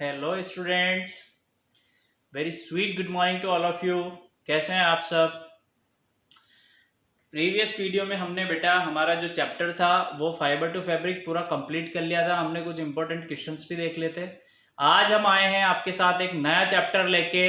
Hello students, very sweet good morning to all of you. कैसे हैं आप सब? प्रीवियस वीडियो में हमने बेटा हमारा जो चैप्टर था वो फाइबर टू फैब्रिक पूरा कंप्लीट कर लिया था। हमने कुछ इंपॉर्टेंट क्वेश्चंस भी देख लेते। आज हम आए हैं आपके साथ एक नया चैप्टर लेके,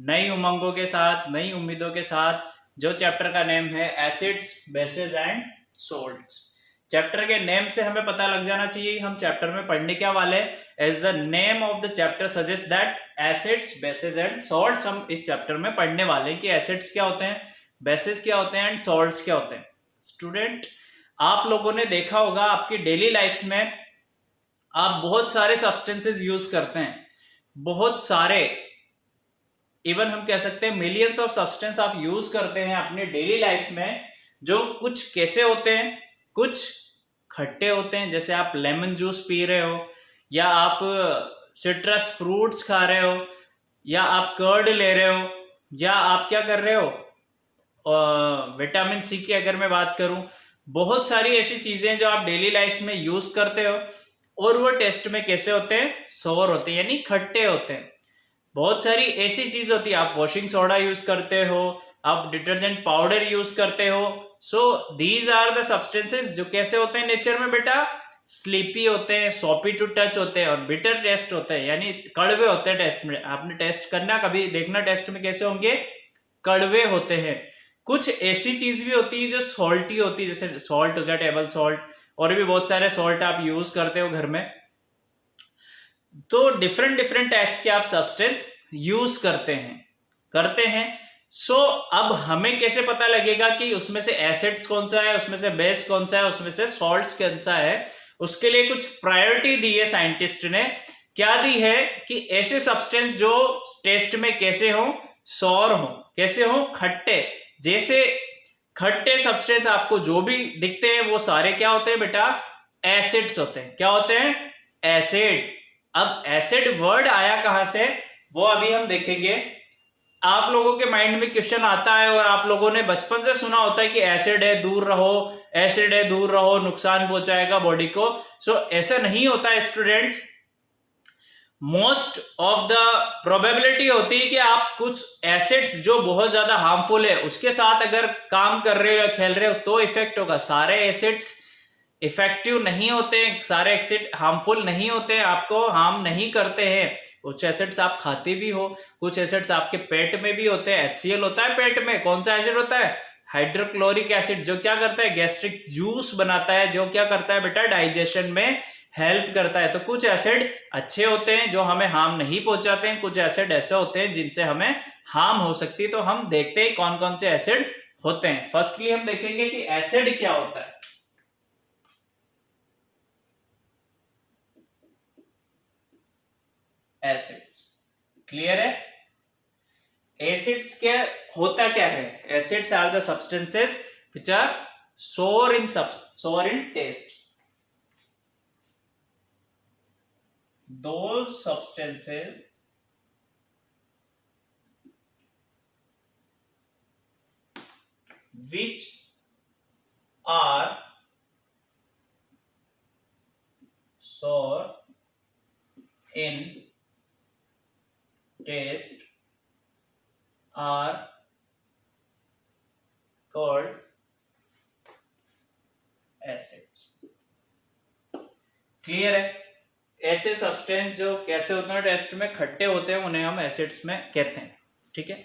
नई उमंगों के साथ, नई उम्मीदों के साथ। जो चैप्टर का नेम है acids, bases and salts. Chapter के नेम से हमें पता लग जाना चाहिए हम चैप्टर में पढ़ने क्या वाले। As the name of the chapter suggest that acids, bases and salts हम इस चैप्टर में पढ़ने वाले हैं कि एसिड्स क्या होते हैं, बेसिस क्या होते हैं एंड सॉल्ट्स क्या होते हैं। स्टूडेंट, आप लोगों ने देखा होगा आपकी डेली लाइफ में आप बहुत सारे सब्सटेंसेस यूज करते हैं, बहुत सारे, इवन हम कह सकते हैं मिलियंस ऑफ सब्सटेंस आप यूज करते हैं अपनी डेली लाइफ में। जो कुछ कैसे होते हैं, कुछ खट्टे होते हैं, जैसे आप लेमन जूस पी रहे हो, या आप सिट्रस फ्रूट्स खा रहे हो, या आप कर्ड ले रहे हो, या आप क्या कर रहे हो, विटामिन सी की अगर मैं बात करूं, बहुत सारी ऐसी चीजें जो आप डेली लाइफ में यूज करते हो और वो टेस्ट में कैसे होते हैं, सोर होते हैं, यानी खट्टे होते हैं। बहुत सारी ऐसी चीज होती है, आप वॉशिंग सोडा यूज करते हो, आप डिटर्जेंट पाउडर यूज करते हो। So these are the substances जो कैसे होते हैं नेचर में बेटा, स्लीपी होते हैं, सॉपी टू टच होते हैं और बिटर टेस्ट होते हैं, यानी कड़वे होते हैं टेस्ट में। आपने टेस्ट करना, कभी देखना टेस्ट में कैसे होंगे, कड़वे होते हैं। कुछ ऐसी चीज भी होती है जो सॉल्टी होती है, जैसे सॉल्ट हो गया, टेबल सॉल्ट, और भी बहुत सारे सॉल्ट आप यूज करते हो घर में। तो डिफरेंट डिफरेंट टाइप्स के आप सब्सटेंस यूज करते हैं। सो अब हमें कैसे पता लगेगा कि उसमें से एसिड्स कौन सा है, उसमें से बेस कौन सा है, उसमें से सॉल्ट्स कौन सा है। उसके लिए कुछ प्रायोरिटी दी है साइंटिस्ट ने। क्या दी है कि ऐसे सब्सटेंस जो टेस्ट में कैसे हो, सौर हो, कैसे हो, खट्टे। जैसे खट्टे सब्सटेंस आपको जो भी दिखते हैं वो सारे क्या होते हैं बेटा, एसिड्स होते हैं। क्या होते हैं, एसिड। अब एसिड वर्ड आया कहां से, वो अभी हम देखेंगे। आप लोगों के माइंड में क्वेश्चन आता है और आप लोगों ने बचपन से सुना होता है कि एसिड है दूर रहो, एसिड है दूर रहो, नुकसान पहुंचाएगा बॉडी को। सो ऐसा नहीं होता है students. Most of the probability होती है कि आप कुछ एसिड्स जो बहुत ज्यादा हार्मफुल है उसके साथ अगर काम कर रहे हो या खेल रहे हो तो इफेक्ट होगा। सारे एसिड्स इफेक्टिव नहीं होते हैं, सारे एसिड हार्मफुल नहीं होते हैं, आपको हार्म नहीं करते हैं। कुछ एसिड्स आप खाते भी हो, कुछ एसिड्स आपके पेट में भी होते हैं। HCl होता है पेट में, कौन सा एसिड होता है, हाइड्रोक्लोरिक एसिड, जो क्या करता है, गैस्ट्रिक जूस बनाता है, जो क्या करता है बेटा, डाइजेशन में हेल्प करता है। तो कुछ एसिड अच्छे होते हैं जो हमें हार्म नहीं पहुंचाते हैं, कुछ एसिड ऐसे होते हैं जिनसे हमें हार्म हो सकती है। तो हम देखते हैं कौन कौन से एसिड होते हैं। फर्स्टली हम देखेंगे कि एसिड क्या होता है। एसिड्स क्लियर है। एसिड्स क्या होता, क्या है, acids are the substances which are sour in taste. those substances which are sour in taste are called acids। Clear है। ऐसे सब्सटेंस जो कैसे होते हैं, टेस्ट में खट्टे होते हैं, उन्हें हम एसिड्स में कहते हैं। ठीक है।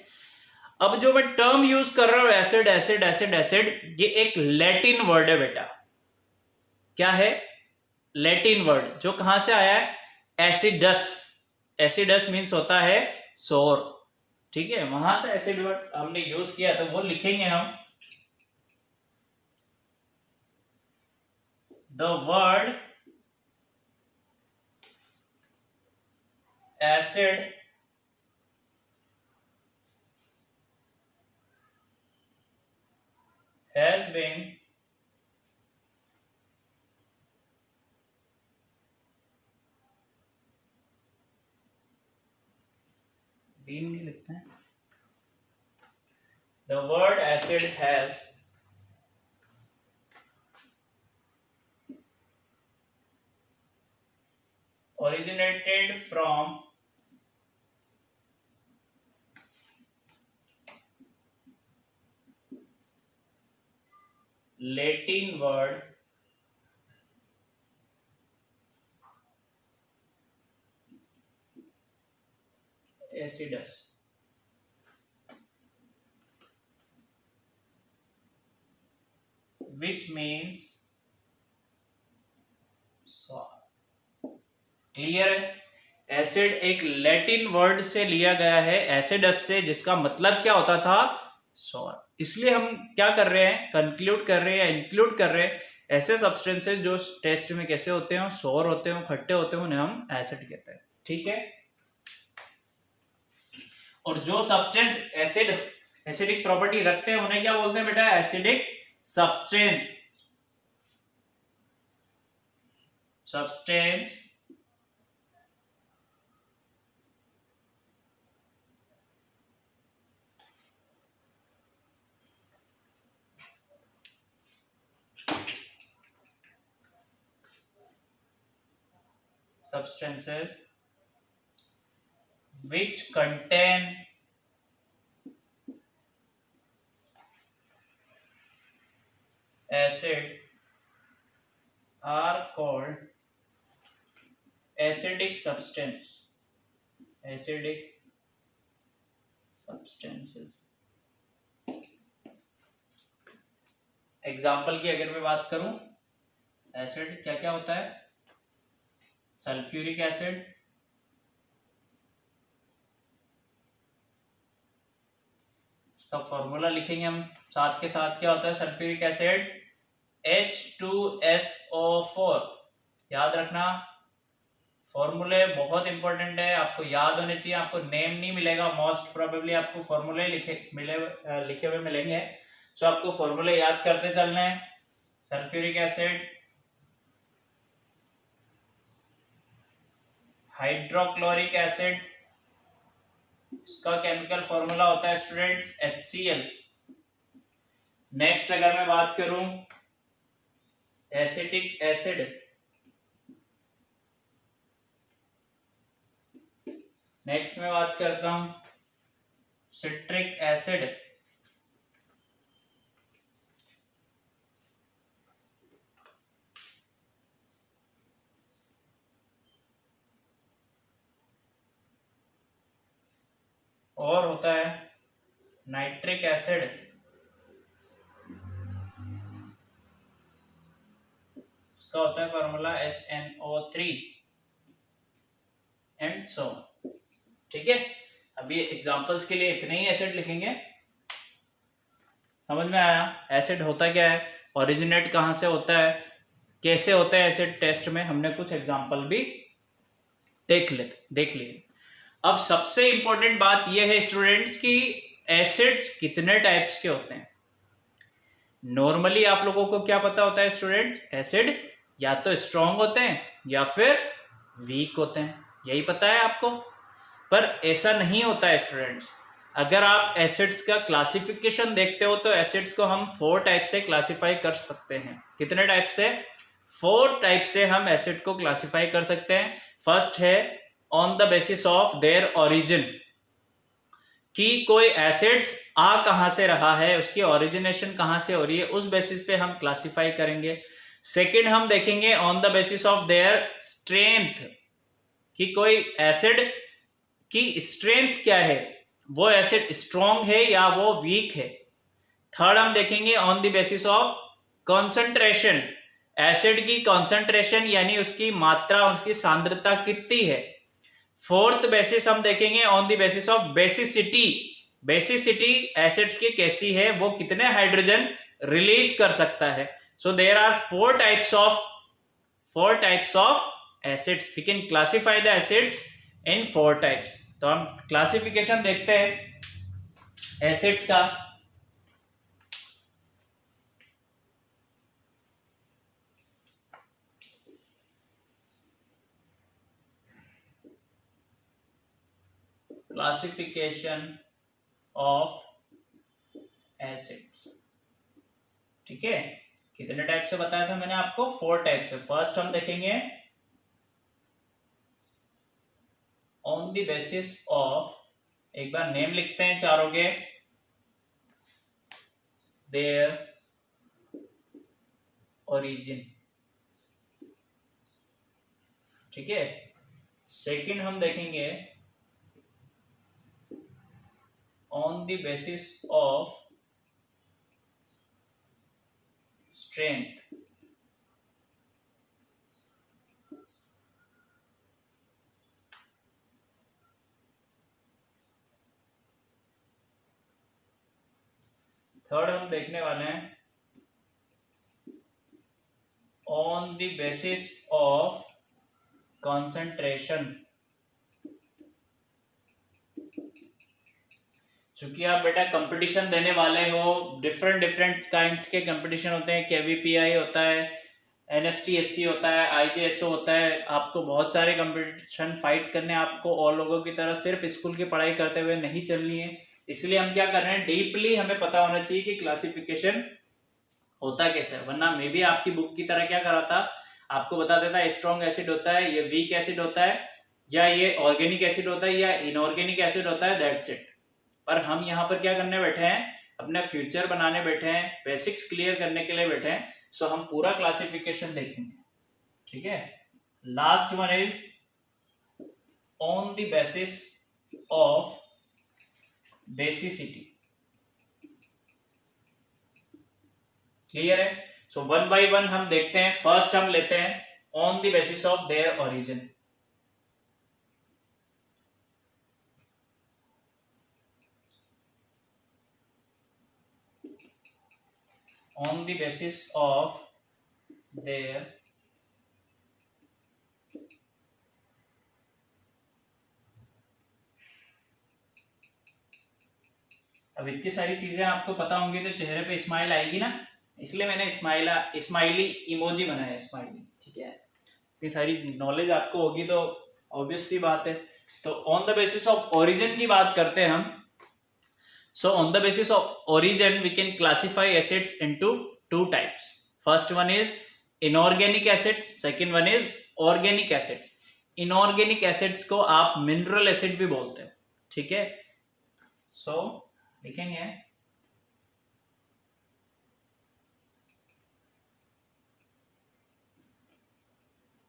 अब जो मैं टर्म यूज कर रहा हूं, एसिड एसिड एसिड एसिड, ये एक लैटिन वर्ड है बेटा। क्या है, लैटिन वर्ड, जो कहां से आया है, एसिडस। एसिडस मीन्स होता है सोर। ठीक है, वहां से एसिड वर्ड हमने यूज किया, तो वो लिखेंगे हम। The word acid has been नहीं लिखते हैं। The word acid has originated from Latin word acidus, which means sour। Clear है? एसिड एक लैटिन वर्ड से लिया गया है, एसिडस से, जिसका मतलब क्या होता था? सॉर। इसलिए हम क्या कर रहे हैं? कंक्लूड कर रहे हैं या इंक्लूड कर रहे हैं ऐसे सब्सटेंसेस जो टेस्ट में कैसे होते हैं, सॉर होते हैं, खट्टे होते हैं, उन्हें हम एसिड कहते हैं। ठीक है। और जो सब्सटेंस एसिडिक प्रॉपर्टी रखते हैं उन्हें क्या बोलते हैं बेटा? Acidic substance. Substances which contain acid are called acidic substances। Example की अगर मैं बात करूं, एसिड क्या क्या होता है? सल्फ्यूरिक एसिड, इसका फॉर्मूला लिखेंगे हम साथ के साथ। क्या होता है सल्फ्यूरिक एसिड? H2SO4। याद रखना, फॉर्मूले बहुत इंपॉर्टेंट है, आपको याद होने चाहिए। आपको नेम नहीं मिलेगा, मोस्ट प्रोबेबली आपको फॉर्मूले लिखे हुए मिलेंगे। सो आपको फॉर्मूले याद करते चलना है। सल्फ्यूरिक एसिड, हाइड्रोक्लोरिक एसिड, इसका केमिकल फॉर्मूला होता है स्टूडेंट्स HCl। नेक्स्ट अगर मैं बात करूं एसिटिक एसिड, नेक्स्ट मैं बात करता हूं सिट्रिक एसिड, और होता है नाइट्रिक एसिड, इसका होता है फॉर्मूला HNO3 एंड सो। ठीक है। अभी एग्जांपल्स के लिए इतने ही एसिड लिखेंगे। समझ में आया एसिड होता क्या है, ओरिजिनेट कहां से होता है, कैसे होता है एसिड? टेस्ट में हमने कुछ एग्जांपल भी देख लिए। अब सबसे इंपॉर्टेंट बात यह है स्टूडेंट्स कि एसिड्स कितने टाइप्स के होते हैं। नॉर्मली आप लोगों को क्या पता होता है स्टूडेंट्स? एसिड या तो स्ट्रॉन्ग होते हैं या फिर वीक होते हैं, यही पता है आपको। पर ऐसा नहीं होता है स्टूडेंट्स। अगर आप एसिड्स का क्लासिफिकेशन देखते हो तो एसिड्स को हम 4 टाइप से क्लासिफाई कर सकते हैं। कितने टाइप से? 4 टाइप से हम एसिड को क्लासिफाई कर सकते हैं। फर्स्ट है on the basis of their origin, कि कोई एसिड्स आ कहां से रहा है, उसकी ओरिजिनेशन कहां से हो रही है, उस बेसिस पे हम क्लासिफाई करेंगे। सेकंड हम देखेंगे on the basis of their strength, कि कोई एसिड की स्ट्रेंथ क्या है, वो एसिड स्ट्रॉन्ग है या वो वीक है। थर्ड हम देखेंगे on the basis of concentration, acid की कॉन्सेंट्रेशन यानी उसकी मात्रा, उसकी सांद्रता कितनी है। फोर्थ बेसिस हम देखेंगे on the basis of basicity, acids की कैसी है, वो कितने हाइड्रोजन रिलीज कर सकता है। So there are 4 types of acids. We can classify the acids in 4 types. तो हम क्लासिफिकेशन देखते हैं एसिड्स का। Classification of acids. ठीक है, कितने टाइप से बताया था मैंने आपको? 4 टाइप से। फर्स्ट हम देखेंगे ऑन द बेसिस ऑफ, एक बार नेम लिखते हैं चारों के, देयर origin, ठीक है। सेकंड हम देखेंगे on the basis of strength, third हम देखने वाले हैं on the basis of concentration। चूंकि आप बेटा कंपटीशन देने वाले हो, डिफरेंट डिफरेंट काइंड्स के कंपटीशन होते हैं, केवीपीआई होता है, एनएसटीएससी होता है, आईजेएसओ होता है, आपको बहुत सारे कंपटीशन फाइट करने, आपको और लोगों की तरह सिर्फ स्कूल की पढ़ाई करते हुए नहीं चलनी है। इसलिए हम क्या कर रहे हैं, डीपली हमें पता होना चाहिए कि क्लासिफिकेशन होता कैसे है। वरना मे भी आपकी बुक की तरह क्या करा था, आपको बता देता स्ट्रॉन्ग एसिड होता है, ये वीक एसिड होता है, या ये ऑर्गेनिक एसिड होता है, या इनऑर्गेनिक एसिड होता है, दैट्स इट। पर हम यहाँ पर क्या करने बैठे हैं, अपना फ्यूचर बनाने बैठे हैं, बेसिक्स क्लियर करने के लिए बैठे हैं। सो हम पूरा क्लासिफिकेशन देखेंगे, ठीक है। Last one is on the basis of basicity, clear है। सो वन बाय वन हम देखते हैं। फर्स्ट हम लेते हैं on the basis of their origin. On the basis of their अब इतनी सारी चीजें आपको पता होंगी तो चेहरे पे स्माइल आएगी ना, इसलिए मैंने स्माइली इमोजी बनाया, स्माइली, ठीक है। इतनी सारी नॉलेज आपको होगी तो ऑब्वियस सी बात है। तो on the basis of origin की बात करते हैं हम। So on the basis of origin we can classify acids into two types. First one is inorganic acids, second one is organic acids. Inorganic acids को आप मिनरल एसिड भी बोलते हैं, ठीक है। सो लिखेंगे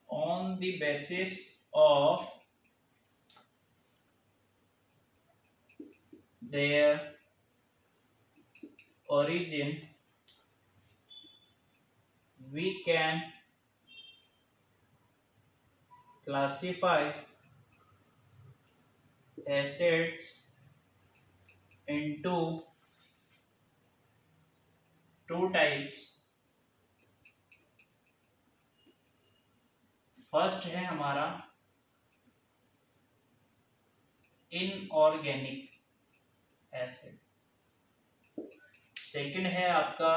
on the basis of their origin we can classify acids into two types। First है हमारा इनऑर्गेनिक एसिड, सेकंड है आपका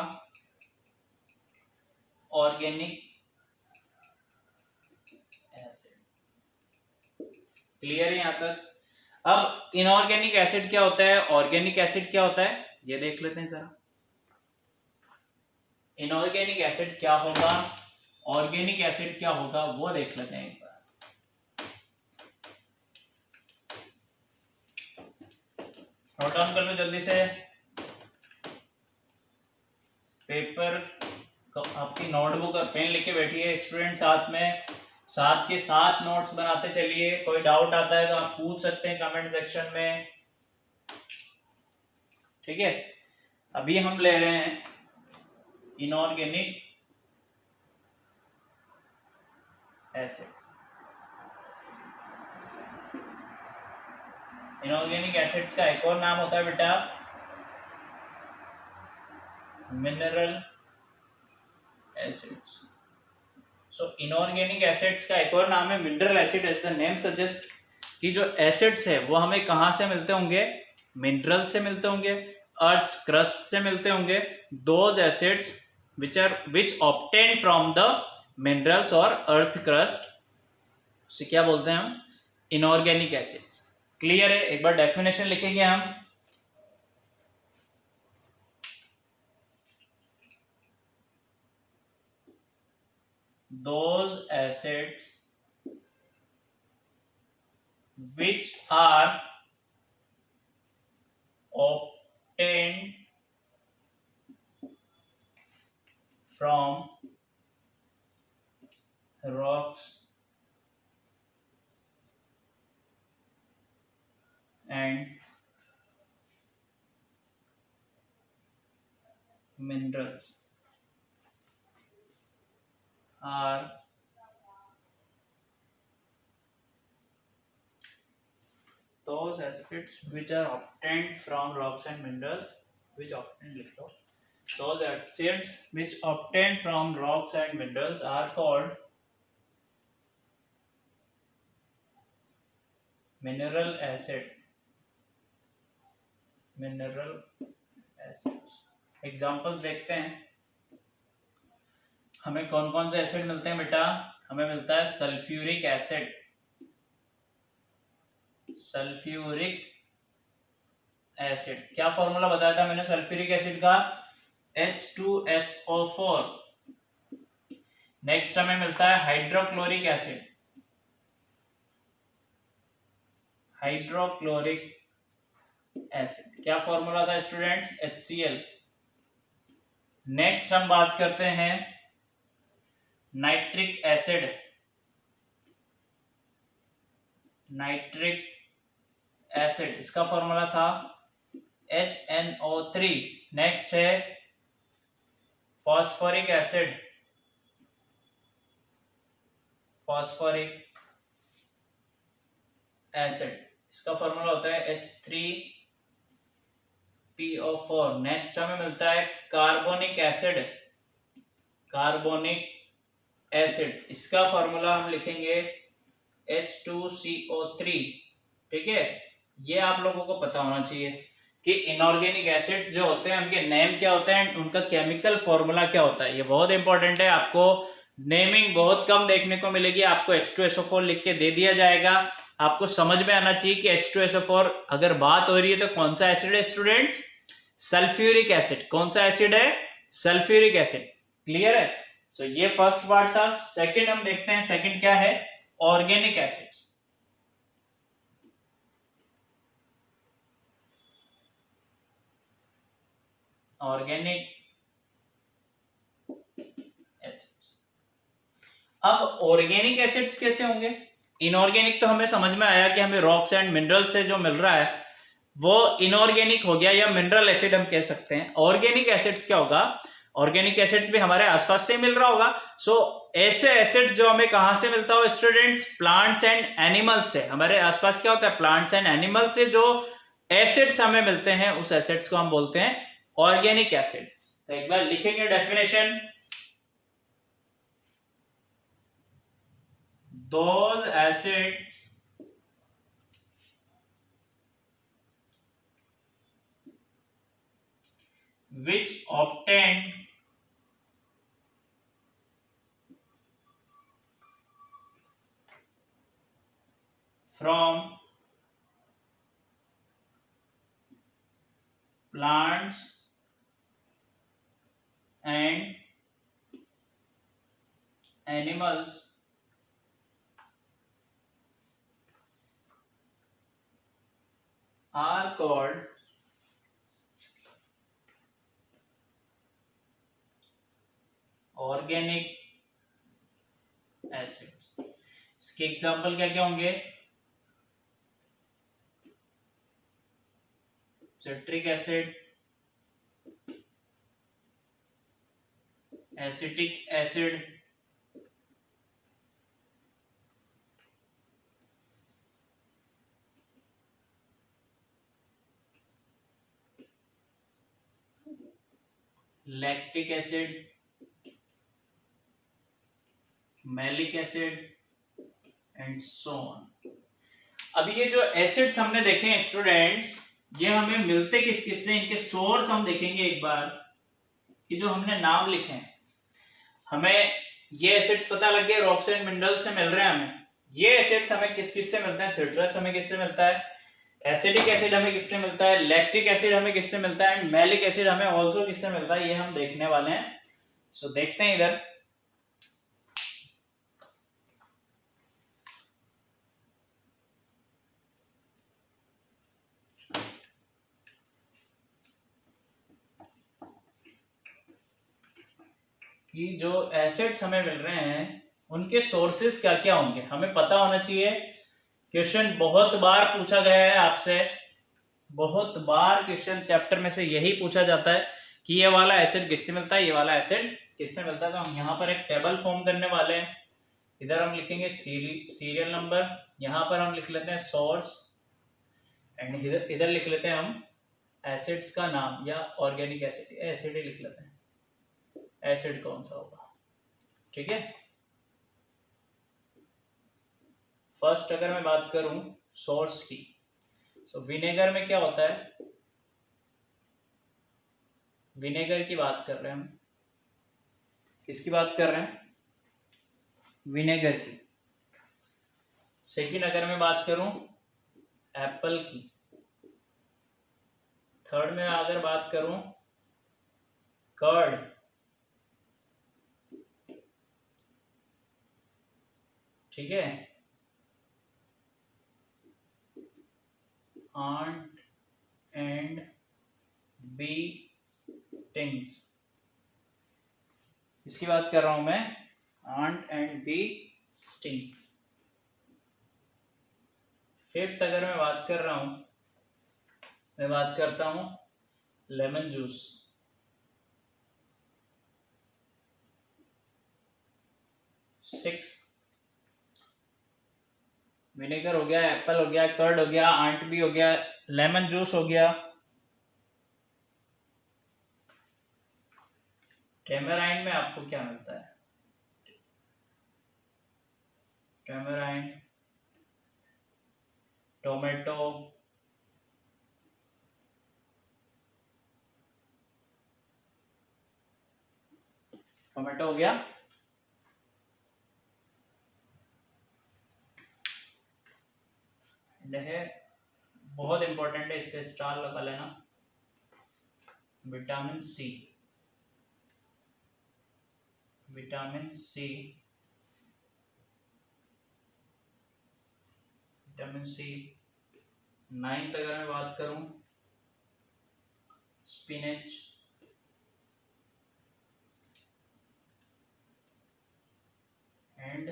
ऑर्गेनिक एसिड। क्लियर है यहां तक। अब इनऑर्गेनिक एसिड क्या होता है, ऑर्गेनिक एसिड क्या होता है, ये देख लेते हैं जरा। इनऑर्गेनिक एसिड क्या होगा, ऑर्गेनिक एसिड क्या होगा, वो देख लेते हैं एक बार। नोट डाउन कर लो जल्दी से, पेपर आपकी नोटबुक और पेन लेके बैठिए स्टूडेंट, साथ में साथ के साथ नोट्स बनाते चलिए। कोई डाउट आता है तो आप पूछ सकते हैं कमेंट सेक्शन में, ठीक है। अभी हम ले रहे हैं इनऑर्गेनिक एसिड। इनऑर्गेनिक एसिड्स का एक और नाम होता है बेटा mineral acids. So inorganic acids का एक और नाम है mineral acid. As the name suggest कि जो एसिड्स है वो हमें कहाँ से मिलते होंगे, मिनरल से मिलते होंगे, अर्थ क्रस्ट से मिलते होंगे। Those acids which obtain from the minerals और अर्थ क्रस्ट से क्या बोलते हैं हम, इनऑर्गेनिक एसिड्स। क्लियर है। एक बार डेफिनेशन लिखेंगे हम। those acids which are obtained from rocks and minerals are those acids which are obtained from rocks and minerals which obtained लिख लो. Those acids which obtained from rocks and minerals are called mineral acid. Mineral acids. Example देखते हैं. हमें कौन कौन से acid मिलते हैं बेटा? हमें मिलता है सल्फ्यूरिक एसिड. Sulphuric acid. क्या फॉर्मूला बताया था मैंने सल्फ्यूरिक एसिड का? H2SO4. नेक्स्ट हमें मिलता है हाइड्रोक्लोरिक एसिड. हाइड्रोक्लोरिक एसिड क्या फॉर्मूला था स्टूडेंट्स? HCl. नेक्स्ट हम बात करते हैं नाइट्रिक एसिड. नाइट्रिक एसिड इसका फॉर्मूला था HNO3. नेक्स्ट है फॉस्फोरिक एसिड. फॉस्फोरिक एसिड इसका फॉर्मूला होता है H3PO4. नेक्स्ट हमें मिलता है कार्बोनिक एसिड. कार्बोनिक एसिड इसका फॉर्मूला हम लिखेंगे H2CO3. ठीक है, ये आप लोगों को पता होना चाहिए कि इनऑर्गेनिक एसिड्स जो होते हैं उनके नेम क्या होते हैं, उनका केमिकल फॉर्मूला क्या होता है. ये बहुत इंपॉर्टेंट है. आपको नेमिंग बहुत कम देखने को मिलेगी. आपको H2SO4 लिख के दे दिया जाएगा. आपको समझ में आना चाहिए कि H2SO4 अगर बात हो रही है तो कौन सा एसिड है स्टूडेंट्स? Sulphuric acid. कौन सा एसिड है? Sulphuric acid. क्लियर है? सो ये फर्स्ट पार्ट था. सेकंड हम देखते हैं. सेकंड क्या है? Organic acids. Organic acids. अब ऑर्गेनिक एसिड्स कैसे होंगे? इनऑर्गेनिक तो हमें समझ में आया कि हमें रॉक्स एंड मिनरल से जो मिल रहा है वो इनऑर्गेनिक हो गया या मिनरल एसिड हम कह सकते हैं. ऑर्गेनिक एसिड्स क्या होगा? ऑर्गेनिक एसिड्स भी हमारे आसपास से मिल रहा होगा. सो ऐसे एसिड जो हमें कहां से मिलता हो स्टूडेंट्स? प्लांट्स एंड एनिमल्स से. हमारे आसपास क्या होता है? प्लांट्स एंड एनिमल्स से जो एसिड्स हमें मिलते हैं उस एसिड्स को हम बोलते हैं ऑर्गेनिक एसिड्स. तो एक बार लिखेंगे definition. Those acids which obtained from plants and animals are called organic acid. इसके एग्जाम्पल क्या क्या होंगे? Citric acid, acetic acid, lactic acid, malic acid and so on. अब ये जो एसिड्स हमने देखे हैं स्टूडेंट्स, ये हमें मिलते किस किस से? इनके सोर्स हम देखेंगे एक बार कि जो हमने नाम लिखे हैं. हमें ये एसिड्स पता लग गए रॉक्स एंड मिनरल्स से मिल रहे हैं. हमें ये एसिड्स हमें किस किस से मिलते हैं? सिट्रस हमें किससे मिलता है? एसिडिक एसिड हमें किससे मिलता है? लैक्टिक एसिड हमें किससे मिलता है? एंड मैलिक एसिड हमें ऑल्सो किससे मिलता है? ये हम देखने वाले हैं. सो देखते हैं इधर. कि जो एसिड्स हमें मिल रहे हैं उनके सोर्सेस क्या क्या होंगे हमें पता होना चाहिए। क्वेश्चन बहुत बार पूछा गया है आपसे, बहुत बार क्वेश्चन चैप्टर में से यही पूछा जाता है कि ये वाला एसिड किससे मिलता है, ये वाला एसिड किससे मिलता है। तो हम यहाँ पर एक टेबल फॉर्म करने वाले हैं। इधर हम लिखेंगे सीरियल नंबर, यहाँ पर हम लिख लेते हैं सोर्स, एंड इधर इधर लिख लेते हैं हम एसिड्स का नाम, या ऑर्गेनिक एसिड एसिड ही लिख लेते हैं, एसिड कौन सा होगा। ठीक है, फर्स्ट अगर मैं बात करूं सोर्स की, तो विनेगर में क्या होता है, विनेगर की बात कर रहे हैं हम, किसकी बात कर रहे हैं, विनेगर की। सेकंड अगर मैं बात करूं एप्पल की। थर्ड में अगर बात करूं कर्ड। ठीक है, आंट एंड बी स्टिंग्स, इसकी बात कर रहा हूं मैं, ant and bee sting. Fifth अगर मैं बात कर रहा हूं, मैं बात करता हूं लेमन जूस। सिक्स विनेगर हो गया, एप्पल हो गया, कर्ड हो गया, आंट बी हो गया, लेमन जूस हो गया। टेमेराइन में आपको क्या मिलता है, टेमेराइन, टोमेटो, टोमेटो हो गया। है बहुत इंपॉर्टेंट है, इस पे स्टार लगा लेना, vitamin C, vitamin C, vitamin C. Ninth अगर मैं बात करूं स्पिनच, एंड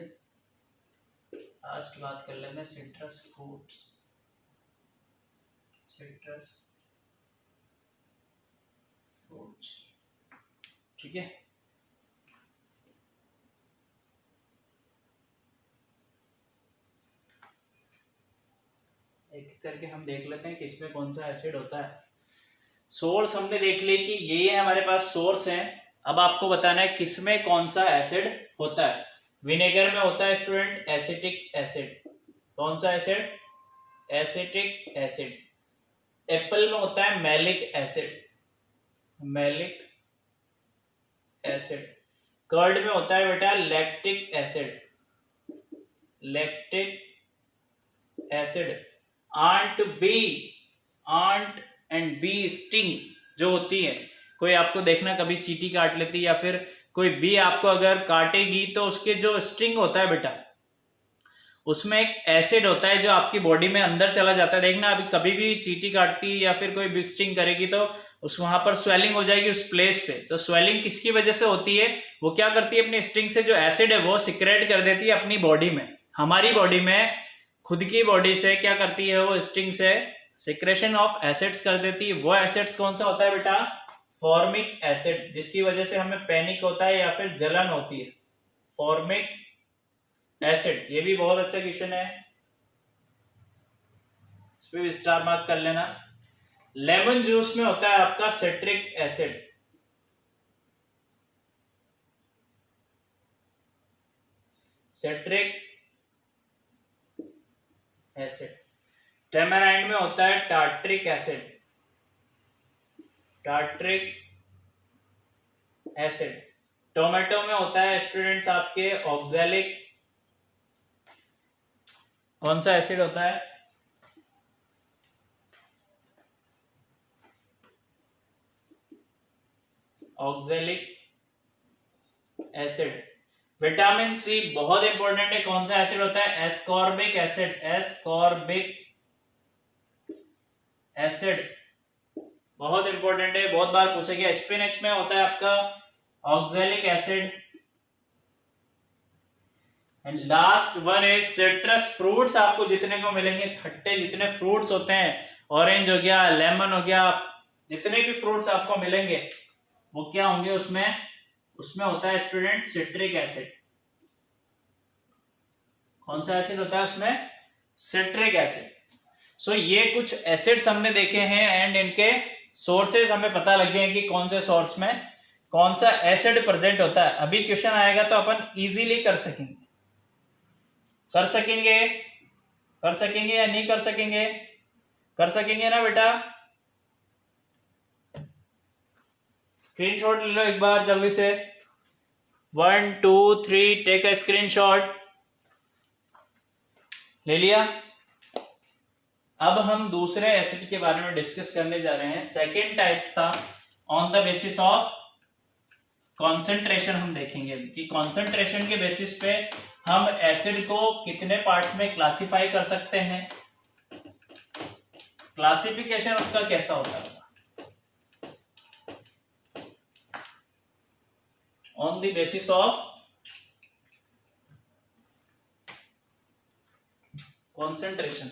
लास्ट बात कर लेते हैं सिट्रस फ्रूट्स, सिट्रस फ्रूट्स। ठीक है, एक करके हम देख लेते हैं किसमें कौन सा एसिड होता है। सोर्स हमने देख ली कि ये हमारे पास सोर्स है। अब आपको बताना है किसमें कौन सा एसिड होता है। विनेगर में होता है स्टूडेंट एसिटिक एसिड, कौन सा एसिड, एसिटिक एसिड। एप्पल में होता है malic acid, malic acid. Curd में होता है बेटा lactic acid, lactic acid. Ant bee, ant and bee stings जो होती है, कोई आपको देखना कभी चींटी काट लेती है या फिर कोई बी आपको अगर काटेगी तो उसके जो स्टिंग होता है बेटा, उसमें एक एसिड होता है जो आपकी बॉडी में अंदर चला जाता है। देखना अभी कभी भी चींटी काटती है या फिर कोई भी स्टिंग करेगी तो उस वहां पर स्वेलिंग हो जाएगी उस प्लेस पे। तो स्वेलिंग किसकी वजह से होती है, वो क्या करती है अपनी स्टिंग से जो एसिड है वो सिक्रेट कर देती है अपनी बॉडी में। हमारी बॉडी में खुद की बॉडी से क्या करती है, वो स्टिंग से सिक्रेशन ऑफ एसिड्स कर देती है। वो एसिड्स कौन सा होता है बेटा, फॉर्मिक एसिड, जिसकी वजह से हमें पैनिक होता है या फिर जलन होती है, फॉर्मिक एसिड्स। ये भी बहुत अच्छा क्वेश्चन है, इस पे भी स्टार मार्क कर लेना। लेमन जूस में होता है आपका सिट्रिक एसिड, सिट्रिक एसिड। टेमेराइंड में होता है tartaric acid, tartaric acid. Tomato में होता है स्टूडेंट्स आपके ऑक्सैलिक, कौन सा एसिड होता है, ऑक्सैलिक एसिड। विटामिन सी बहुत इंपॉर्टेंट है, कौन सा एसिड होता है, एस्कॉर्बिक एसिड, एस्कॉर्बिक एसिड बहुत इंपॉर्टेंट है, बहुत बार पूछा गया। स्पिनच में होता है आपका oxalic acid, and last one is citrus fruits. आपको जितने को मिलेंगे खट्टे जितने फ्रूट्स होते हैं, ऑरेंज हो गया, लेमन हो गया, जितने भी फ्रूट्स आपको मिलेंगे वो क्या होंगे उसमें, उसमें होता है स्टूडेंट सिट्रिक एसिड। कौन सा एसिड होता है उसमें? Citric acid. सो ये कुछ एसिड्स हमने देखे हैं एंड इनके सोर्सेज हमें पता लग गए हैं कि कौन से सोर्स में कौन सा एसिड प्रेजेंट होता है। अभी क्वेश्चन आएगा तो अपन इजीली कर सकेंगे। कर सकेंगे? कर सकेंगे या नहीं कर सकेंगे? कर सकेंगे ना बेटा? स्क्रीनशॉट ले लो एक बार जल्दी से। 1 2 3 टेक अ स्क्रीनशॉट। ले लिया? अब हम दूसरे एसिड के बारे में डिस्कस करने जा रहे हैं। सेकेंड टाइप था on the basis of concentration. हम देखेंगे कि कॉन्सेंट्रेशन के बेसिस पे हम एसिड को कितने पार्ट्स में क्लासिफाई कर सकते हैं, क्लासिफिकेशन उसका कैसा होता है। On the basis of concentration.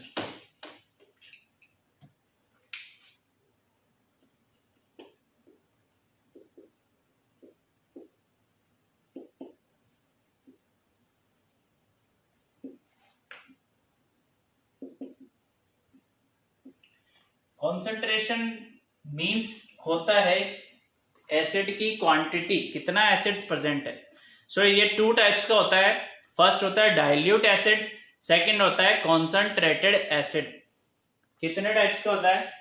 Concentration means होता है एसिड की क्वांटिटी, कितना एसिड्स प्रेजेंट है। सो ये टू टाइप्स का होता है। फर्स्ट होता है डाइल्यूट एसिड, सेकंड होता है कॉन्सेंट्रेटेड एसिड। कितने टाइप्स का होता है?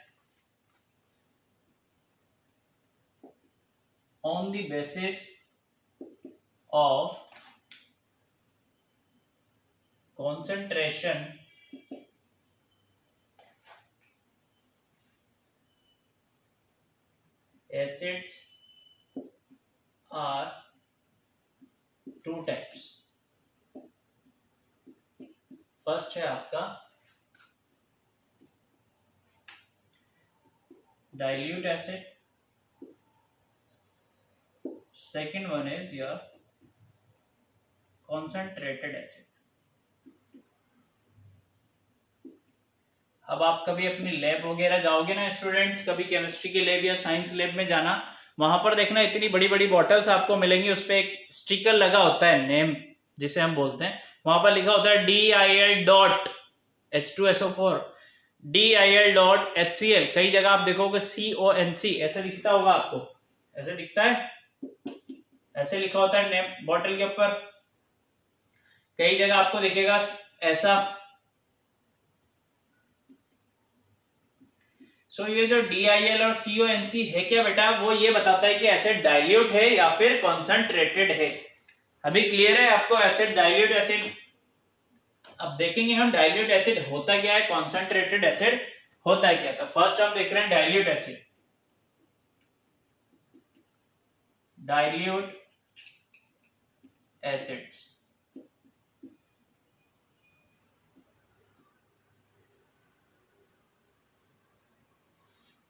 On the basis of concentration acids are two types. First है आपका dilute acid, second one is your concentrated acid. अब आप कभी अपनी लैब वगैरह जाओगे ना स्टूडेंट्स, कभी केमिस्ट्री के लैब या साइंस लैब में जाना, वहां पर देखना इतनी बड़ी बड़ी बॉटल्स आपको मिलेंगी, उस पर एक स्टिकर लगा होता है, नेम जिसे हम बोलते हैं, वहां पर लिखा होता है DIL dot H2SO4, DIL dot HCl। कई जगह आप देखोगे CONC ऐसे दिखता होगा आपको, ऐसे दिखता है, ऐसे लिखा होता है नेम बॉटल के ऊपर। कई जगह आपको दिखेगा ऐसा। सो ये जो DIL और CONC है क्या बेटा, वो ये बताता है कि एसिड डाइल्यूट है या फिर कॉन्सेंट्रेटेड है। अभी क्लियर है आपको एसिड डाइल्यूट एसिड? अब देखेंगे हम डाइल्यूट एसिड होता क्या है, कॉन्सेंट्रेटेड एसिड होता है क्या। तो फर्स्ट हम देख रहे हैं डाइल्यूट एसिड। डाइल्यूट एसिड्स,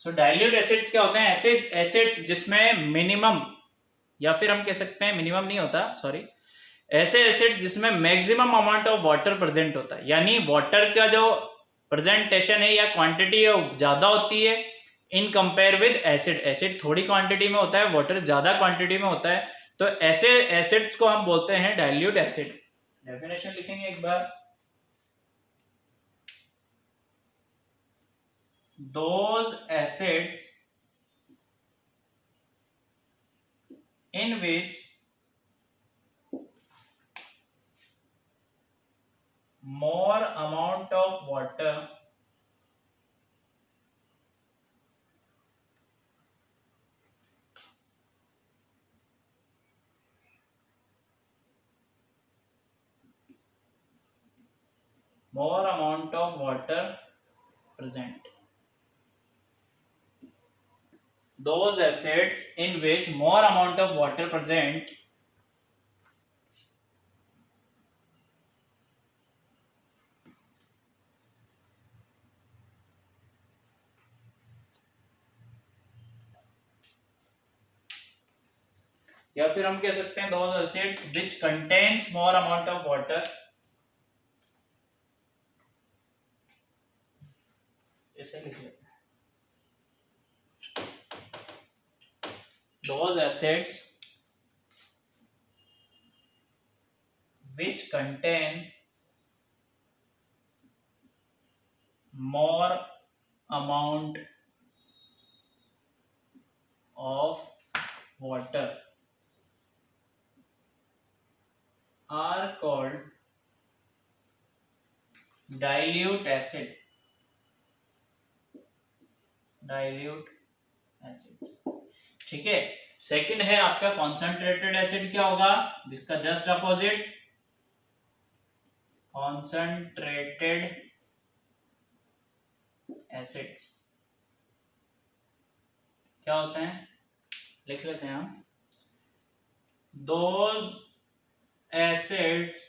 सो डाइल्यूट एसिड्स क्या होते हैं? एसिड्स जिसमें मिनिमम, या फिर हम कह सकते हैं मिनिमम नहीं होता, सॉरी, ऐसे एसिड्स जिसमें maximum amount of water present होता है, यानी वाटर का जो प्रेजेंटेशन है या क्वांटिटी है ज्यादा होती है in compare with acid. Acid थोड़ी क्वांटिटी में होता है, वाटर ज्यादा क्वांटिटी में होता है, तो ऐसे एसिड्स को हम बोलते हैं डाइल्यूट एसिड। डेफिनेशन लिखेंगे एक बार। Those acids in which more amount of water present. Those acids in which more amount of water present या फिर हम कह सकते हैं those acids which contains more amount of water, ऐसे लिख लेते हैं, those acids which contain more amount of water are called dilute acid. dilute acid, ठीक है। सेकंड है आपका कॉन्सेंट्रेटेड एसिड, क्या होगा, जिसका जस्ट अपोजिट concentrated acids क्या होते हैं, लिख लेते हैं हम, those acids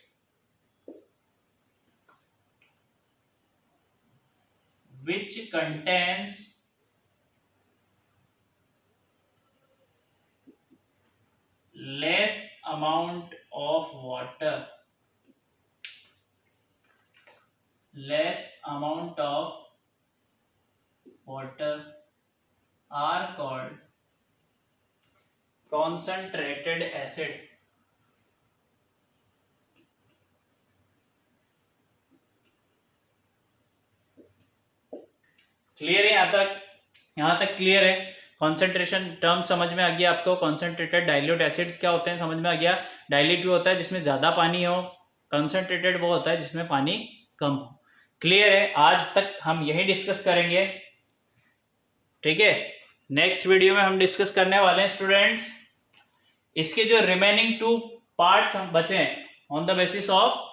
which contains less amount of water, less amount of water are called concentrated acid. Clear है यहाँ तक क्लियर है। कॉन्सेंट्रेशन टर्म समझ में आ गया आपको। कॉन्सेंट्रेटेड डाइल्यूट एसिड्स क्या होते हैं समझ में आ गया। डाइल्यूट वो होता है जिसमें ज्यादा पानी हो, कंसंट्रेटेड वो होता है जिसमें पानी कम हो। क्लियर है, आज तक हम यही डिस्कस करेंगे, ठीक है। नेक्स्ट वीडियो में हम डिस्कस करने वाले हैं स्टूडेंट्स इसके जो रिमेनिंग 2 पार्ट्स हम बचे हैं ऑन द बेसिस ऑफ,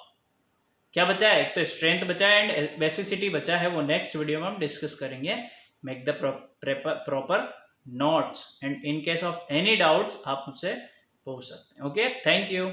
क्या बचा है, एक तो स्ट्रेंथ बचा है एंड बेसिसिटी बचा है, वो नेक्स्ट वीडियो में हम डिस्कस करेंगे। Make the proper notes and in case of any doubts आप मुझसे पूछ सकते हैं। Okay, thank you.